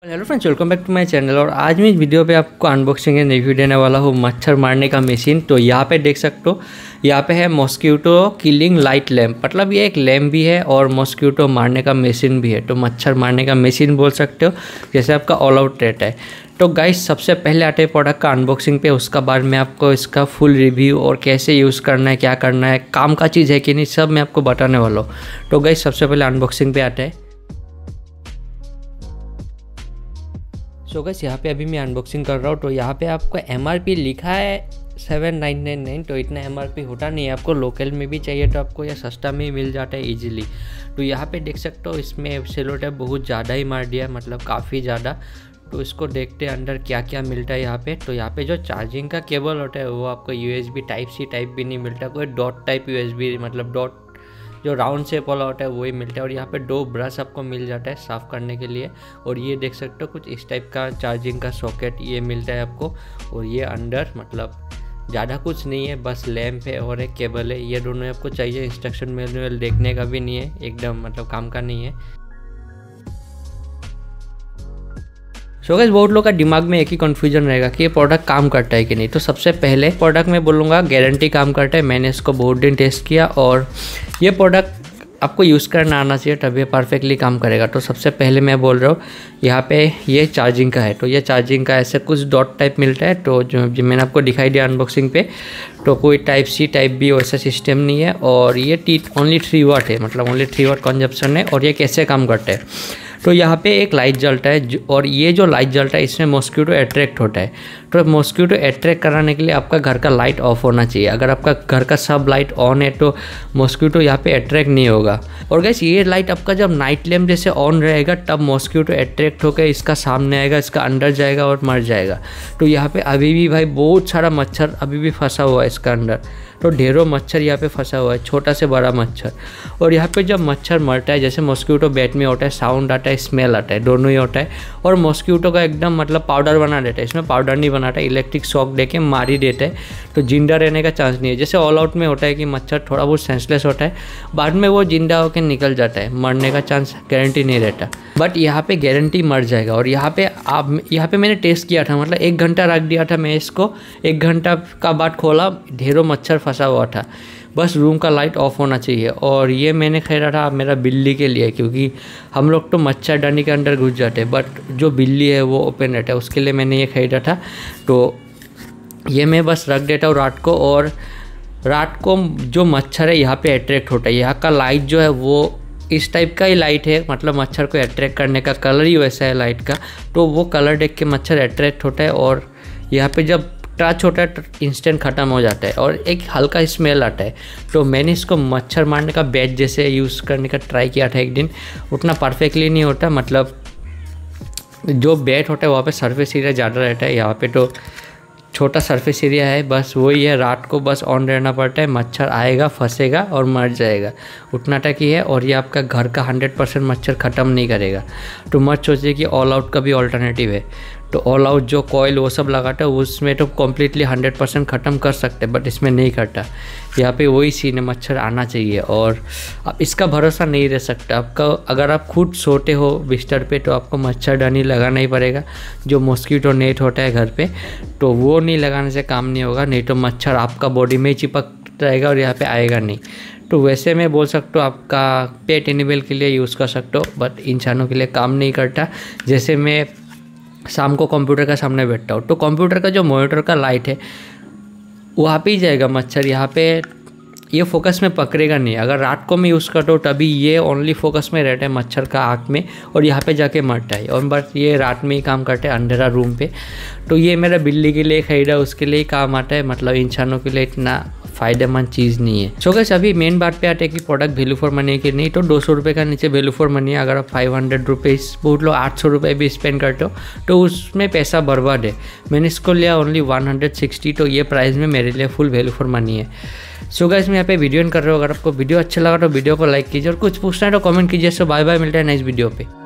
Hello friends, welcome back to my channel. और आज मैं इस वीडियो पे आपको अनबॉक्सिंग एंड रिव्यू देने वाला हूँ मच्छर मारने का मशीन। तो यहाँ पे देख सकते हो, यहाँ पे है मॉस्क्यूटो किलिंग लाइट लैम्प। मतलब ये एक लैम्प भी है और मॉस्क्यूटो मारने का मशीन भी है। तो मच्छर मारने का मशीन बोल सकते हो, जैसे आपका ऑल आउट रहता है। तो गाइस, सबसे पहले आते हैं प्रोडक्ट का अनबॉक्सिंग पे। उसका बाद मैं आपको इसका फुल रिव्यू और कैसे यूज़ करना है, क्या करना है, काम का चीज़ है कि नहीं, सब मैं आपको बताने वाला हूँ। तो गाइस, सबसे पहले अनबॉक्सिंग पे आते हैं। सो गाइस, यहाँ पे अभी मैं अनबॉक्सिंग कर रहा हूँ। तो यहाँ पे आपको MRP लिखा है 7999। तो इतना MRP होता नहीं है। आपको लोकल में भी चाहिए तो आपको यह सस्ता में ही मिल जाता है इजीली। तो यहाँ पे देख सकते हो, इसमें सेलो टेप बहुत ज़्यादा ही मार दिया है, मतलब काफ़ी ज़्यादा। तो इसको देखते हैं अंदर क्या क्या मिलता है यहाँ पे। तो यहाँ पे जो चार्जिंग का केबल होता है वो आपको USB टाइप C टाइप भी नहीं मिलता, कोई डॉट टाइप USB, मतलब डॉट जो राउंड शेप वाला होता है वही मिलता है। और यहाँ पे 2 ब्रश आपको मिल जाता है साफ़ करने के लिए। और ये देख सकते हो, कुछ इस टाइप का चार्जिंग का सॉकेट ये मिलता है आपको। और ये अंदर मतलब ज़्यादा कुछ नहीं है, बस लैंप है और एक केबल है। ये दोनों आपको चाहिए। इंस्ट्रक्शन मैनुअल देखने का भी नहीं है, एकदम मतलब काम का नहीं है। सो गाइस, बहुत लोगों का दिमाग में एक ही कन्फ्यूजन रहेगा कि ये प्रोडक्ट काम करता है कि नहीं। तो सबसे पहले प्रोडक्ट में बोलूँगा गारंटी काम करता है। मैंने इसको बहुत दिन टेस्ट किया और ये प्रोडक्ट आपको यूज़ करना आना चाहिए, तभी परफेक्टली काम करेगा। तो सबसे पहले मैं बोल रहा हूँ, यहाँ पे ये चार्जिंग का है। तो ये चार्जिंग का ऐसे कुछ डॉट टाइप मिलता है। तो जो मैंने आपको दिखाई दिया अनबॉक्सिंग पे, तो कोई टाइप C टाइप B वैसा सिस्टम नहीं है। और ये ओनली 3 वाट है, मतलब ओनली 3 वाट कंजप्शन है। और ये कैसे काम करता है, तो यहाँ पे एक लाइट जलता है और ये जो लाइट जलता है इसमें मॉस्क्यूटो अट्रैक्ट होता है। तो मॉस्क्यूटो अट्रैक्ट कराने के लिए आपका घर का लाइट ऑफ होना चाहिए। अगर आपका घर का सब लाइट ऑन है तो मॉस्क्यूटो यहाँ पे अट्रैक्ट नहीं होगा। और गाइस, ये लाइट आपका जब नाइट लैम्प जैसे ऑन रहेगा तब मॉस्क्यूटो अट्रैक्ट होकर इसका सामने आएगा, इसका अंदर जाएगा और मर जाएगा। तो यहाँ पे अभी भी भाई बहुत सारा मच्छर अभी भी फंसा हुआ है इसका अंदर। तो ढेरों मच्छर यहाँ पे फंसा हुआ है, छोटा से बड़ा मच्छर। और यहाँ पे जब मच्छर मरता है, जैसे मॉस्क्यूटो बैट में होता है, साउंड आता है, स्मेल आता है, दोनों ही होता है। और मॉस्क्यूटो का एकदम मतलब पाउडर बना देता है। इसमें पाउडर नहीं बनाता, इलेक्ट्रिक शॉक देके मार ही देता है। तो जिंदा रहने का चांस नहीं है। जैसे ऑल आउट में होता है कि मच्छर थोड़ा बहुत सेंसलेस होता है, बाद में वो जिंदा होकर निकल जाता है, मरने का चांस गारंटी नहीं रहता। बट यहाँ पे गारंटी मर जाएगा। और यहाँ पे मैंने टेस्ट किया था, मतलब 1 घंटा रख दिया था मैं इसको। 1 घंटा का बाद खोला, ढेरों मच्छर फंसा हुआ था। बस रूम का लाइट ऑफ होना चाहिए। और ये मैंने खरीदा था मेरा बिल्ली के लिए, क्योंकि हम लोग तो मच्छरदानी के अंदर घुस जाते हैं, बट जो बिल्ली है वो ओपन रहता है, उसके लिए मैंने ये खरीदा था। तो ये मैं बस रख देता हूँ रात को। और रात को जो मच्छर है यहाँ पे अट्रैक्ट होता है। यहाँ का लाइट जो है वो इस टाइप का ही लाइट है, मतलब मच्छर को अट्रैक्ट करने का कलर ही वैसा है लाइट का। तो वो कलर देख के मच्छर अट्रैक्ट होता है। और यहाँ पे जब टच होता है तो इंस्टेंट ख़त्म हो जाता है और एक हल्का स्मेल आता है। तो मैंने इसको मच्छर मारने का बैट जैसे यूज़ करने का ट्राई किया था एक दिन। उतना परफेक्टली नहीं होता, मतलब जो बैट होता है वहाँ पे सरफेस एरिया ज़्यादा रहता है, यहाँ पे तो छोटा सरफेस एरिया है। बस वही है, रात को बस ऑन रहना पड़ता है। मच्छर आएगा, फंसेगा और मर जाएगा, उतना तक ही है। और ये आपका घर का 100% मच्छर ख़त्म नहीं करेगा। तो मत सोचिए कि ऑल आउट का भी ऑल्टरनेटिव है। तो ऑल आउट जो कॉयल वो सब लगाता है उसमें तो कम्प्लीटली 100% ख़त्म कर सकते हैं, बट इसमें नहीं करता। यहाँ पे वही सीन है, मच्छर आना चाहिए। और अब इसका भरोसा नहीं रह सकता आपका। अगर आप खुद सोते हो बिस्तर पे तो आपको मच्छरदानी लगाना ही पड़ेगा, जो मॉस्क्यूटो नेट होता है घर पे। तो वो नहीं लगाने से काम नहीं होगा, नहीं तो मच्छर आपका बॉडी में ही चिपक रहेगा और यहाँ पे आएगा नहीं। तो वैसे मैं बोल सकता हूँ आपका पेट एनिमल के लिए यूज़ कर सकते हो, बट इंसानों के लिए काम नहीं करता। जैसे मैं शाम को कंप्यूटर के सामने बैठता हूँ, तो कंप्यूटर का जो मॉनिटर का लाइट है वहाँ पे ही जाएगा मच्छर, यहाँ पे ये फोकस में पकड़ेगा नहीं। अगर रात को मैं यूज़ करता हूँ तभी ये ओनली फोकस में रहता है मच्छर का आँख में, और यहाँ पे जाके मरता है। और बस ये रात में ही काम करता है अंधेरा रूम पे। तो ये मेरा बिल्ली के लिए खरीदा, उसके लिए ही काम आता है, मतलब इंसानों के लिए इतना फ़ायदेमंद चीज़ नहीं है। सो गाइस, अभी मेन बात पे आते हैं कि प्रोडक्ट वैल्यू फॉर मनी है कि नहीं। तो 200 रुपये का नीचे वैल्यू फॉर मनी है। अगर आप 500 रुपीज़, बहुत लोग 800 रुपये भी स्पेंड करते हो तो उसमें पैसा बर्बाद है। मैंने इसको लिया ओनली 160। तो ये प्राइस में मेरे लिए फुल वैल्यू फॉर मनी है। सो गाइस, मैं यहाँ पे वीडियो एंड कर रहा हूँ। अगर आपको वीडियो अच्छा लगा तो वीडियो को लाइक कीजिए, और कुछ पूछना है तो कमेंट कीजिए। सो बाय बाय, मिलता है नेक्स्ट वीडियो पे।